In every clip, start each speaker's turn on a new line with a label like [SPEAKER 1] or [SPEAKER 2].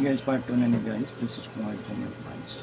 [SPEAKER 1] Hey guys, part 2 na ni guys. Please subscribe to my page.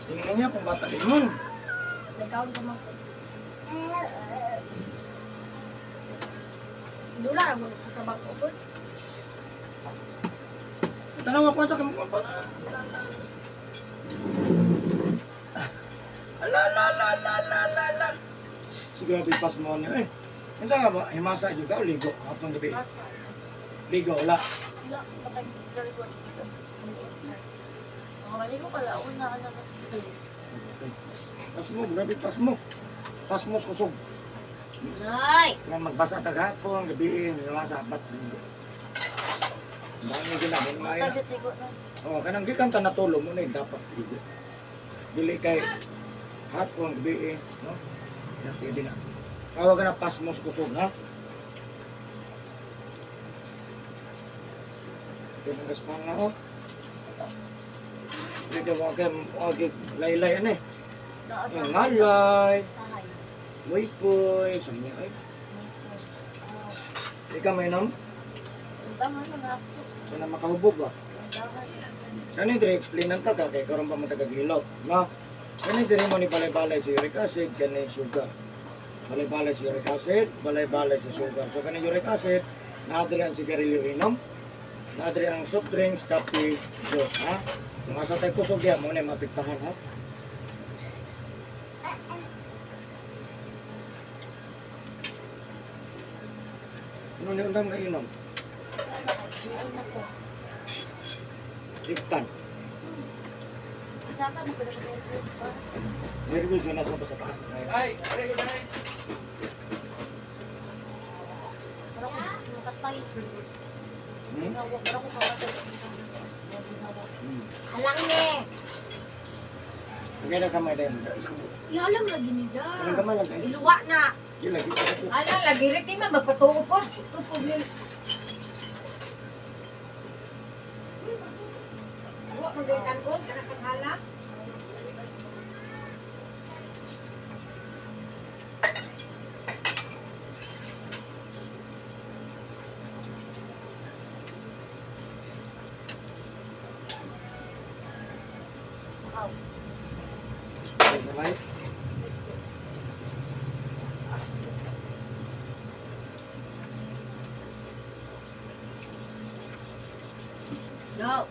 [SPEAKER 1] Tingnan niya kung bata din mo.
[SPEAKER 2] Nagkaon ka mo. Dula na mo sa bako po.
[SPEAKER 1] Tanaw ako sa kamukha pa. Ala. Siguro pipas mo niya eh. Ano nga ba? Himasa juga o ligo? Hapon gabi.
[SPEAKER 2] Masa.
[SPEAKER 1] Ligo, wala.
[SPEAKER 2] Wala, patay dalawa. Mali ko pala una na.
[SPEAKER 1] Pas mo, grabe pas mo. Pas mo kusog.
[SPEAKER 2] Nay.
[SPEAKER 1] Kaya magbasa tagahapon, gabiin, himasa, apat. Dami ginagin mo ay.
[SPEAKER 2] Tigo na.
[SPEAKER 1] Oh, kanang gikan ta natulog mo na dapat ligo. Dili kay hapon, gabiin, no? Yan pwede na. Tawag ka na pasmos kusog, ha? Ito ng gaspang na, oh. Ito mo kayo, laylay, ano eh. Ang ngalay,
[SPEAKER 2] Sahay.
[SPEAKER 1] puy, saan niya, ay. Ikaw may nom?
[SPEAKER 2] Tama na ako.
[SPEAKER 1] Saan na makahubog ba? Kani dire explain ta ka kay karon pa mo tagagilot, no? Kani dire mo ni balay-balay sa uric acid, kani sugar. Balay-balay sa uric acid, balay-balay sa sugar. So kani uric acid, naadiri ang sigarilyo inom, naadiri ang soft drinks, kape, juice, ha? Kung asa tayo kusog yan, mo na mapiktahan, ha? Ano ni undang na inom? Diktan.
[SPEAKER 2] Isa ka na ko na sa
[SPEAKER 1] Nervous yun nasa sa taas.
[SPEAKER 3] Ay, pare ko na.
[SPEAKER 2] Pero ko makatay.
[SPEAKER 1] Hmm?
[SPEAKER 2] Pero ko makatay.
[SPEAKER 1] Hmm.
[SPEAKER 2] Alang ni.
[SPEAKER 1] Kaya na kamay din.
[SPEAKER 2] Ialam lagi ni da.
[SPEAKER 1] Anong kamay lang guys?
[SPEAKER 2] Iluwa na.
[SPEAKER 1] Kila, kita ko.
[SPEAKER 4] Ala, lagi rin kayo magpatuo po. Tupog nil. Huwag magaitan ko, kanakakala.
[SPEAKER 1] Kamay.
[SPEAKER 4] No.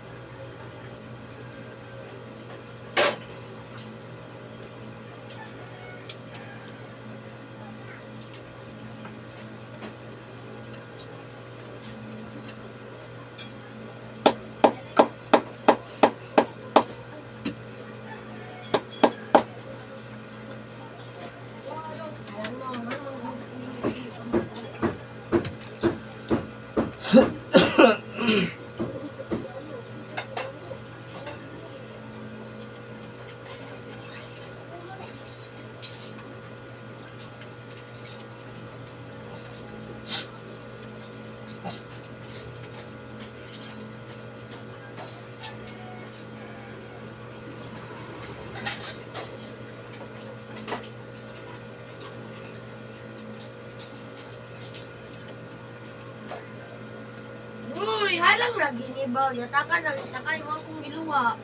[SPEAKER 2] Uy, halang lagi ni ba? Yatakan na takay mo akong giluwa.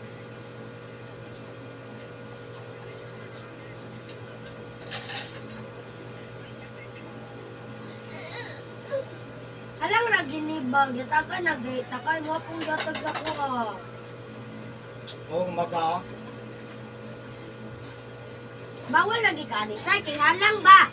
[SPEAKER 2] Halang lagi ni ba? Yatakan na takay mo akong gatag ako ha.
[SPEAKER 1] Oh, mata.
[SPEAKER 2] Bawal lagi ka ni. Kay halang ba?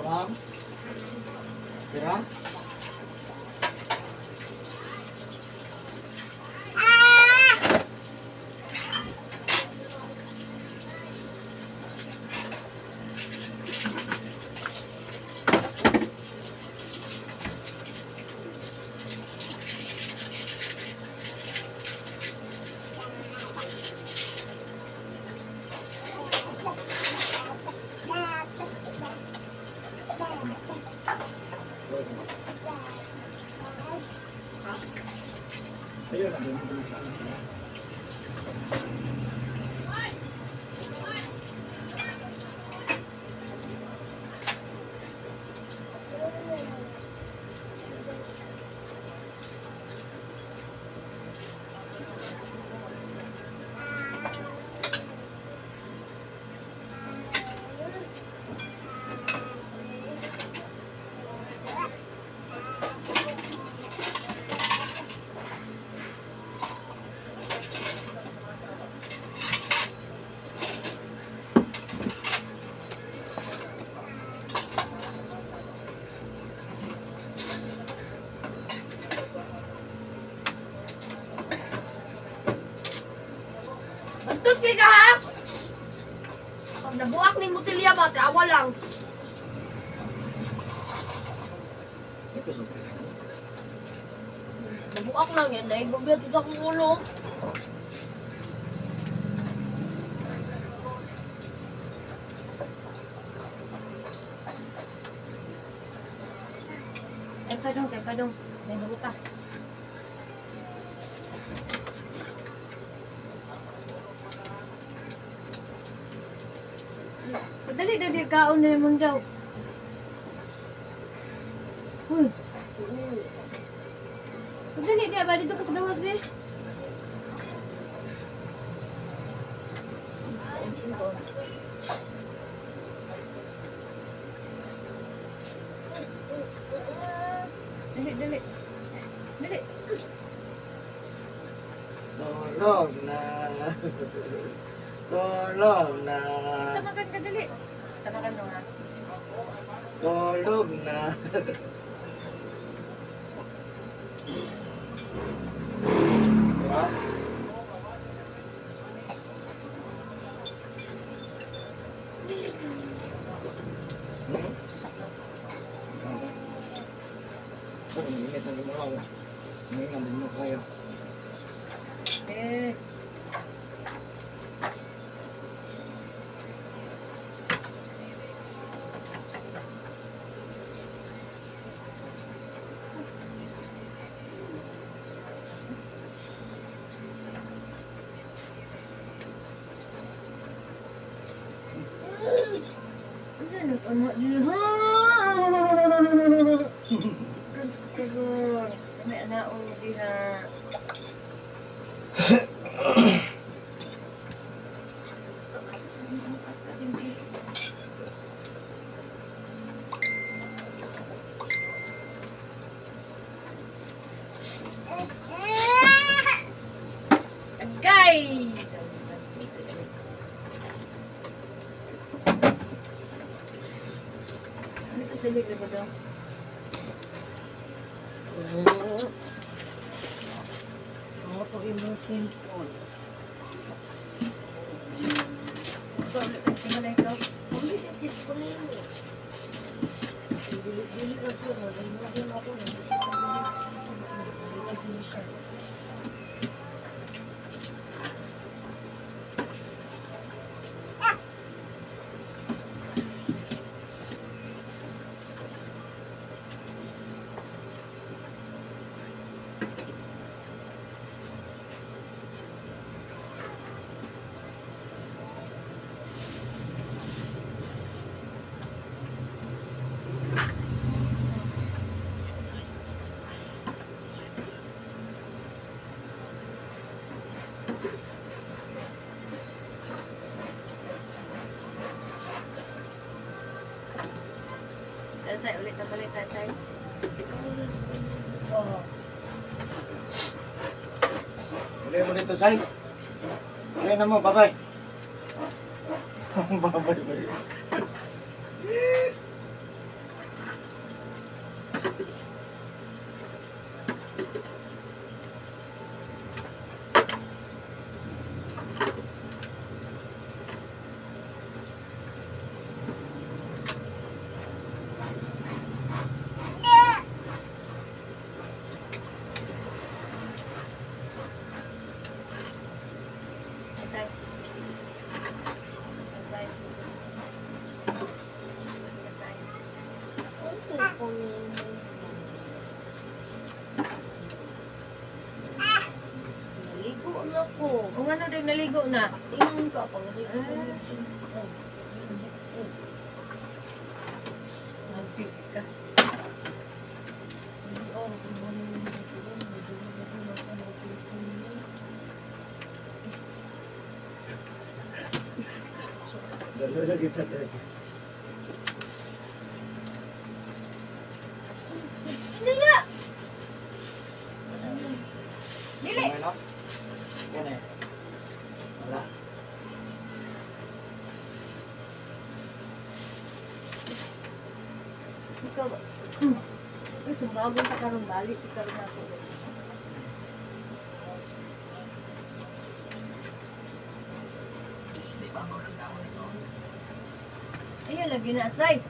[SPEAKER 1] Ma'am? Tira? Ayun na.
[SPEAKER 2] Bantod kay ka ha? Pag nabuak ni Mutilya ba, tawa lang.
[SPEAKER 1] Ito sa
[SPEAKER 2] Nabuak lang yan, dahil bagay ito akong ulo. Kay kadong. May bago ka.
[SPEAKER 4] Dali kaon na naman daw. Uy. Dali ba dito ka sa gawas be? Dali.
[SPEAKER 1] Tulog na. Tulog na.
[SPEAKER 4] Tamakan ka dali. Tamakan mo ha.
[SPEAKER 1] Tulog na. Diba? Hmm? Oh, init ang lumulaw. Ngayon naman mo kaya.
[SPEAKER 4] Eh. Ano diha? Kagon. May anaon diha. Agay! Ano ka sa likod ba daw? Ako po yung cellphone. Ikaw, ulit ang timalay ka.
[SPEAKER 2] Hindi ka chip ko na yun.
[SPEAKER 4] Dili ka po, naging ako na. Dili siya. Tasay, ulit na balik, tasay. Oo.
[SPEAKER 1] Uli mo dito, Sai. Uli na mo, bye-bye. Bye-bye.
[SPEAKER 4] naligo na.
[SPEAKER 2] Ingon ka pa.
[SPEAKER 4] Nagpig ka.
[SPEAKER 1] Dalo lagi tadi.
[SPEAKER 2] Hindi na! Dili!
[SPEAKER 1] Ano? Yan eh. Wala.
[SPEAKER 4] Ikaw, ay, sumabong ka karong balik. Ikaw rin ako. Ayan, lagi na, say.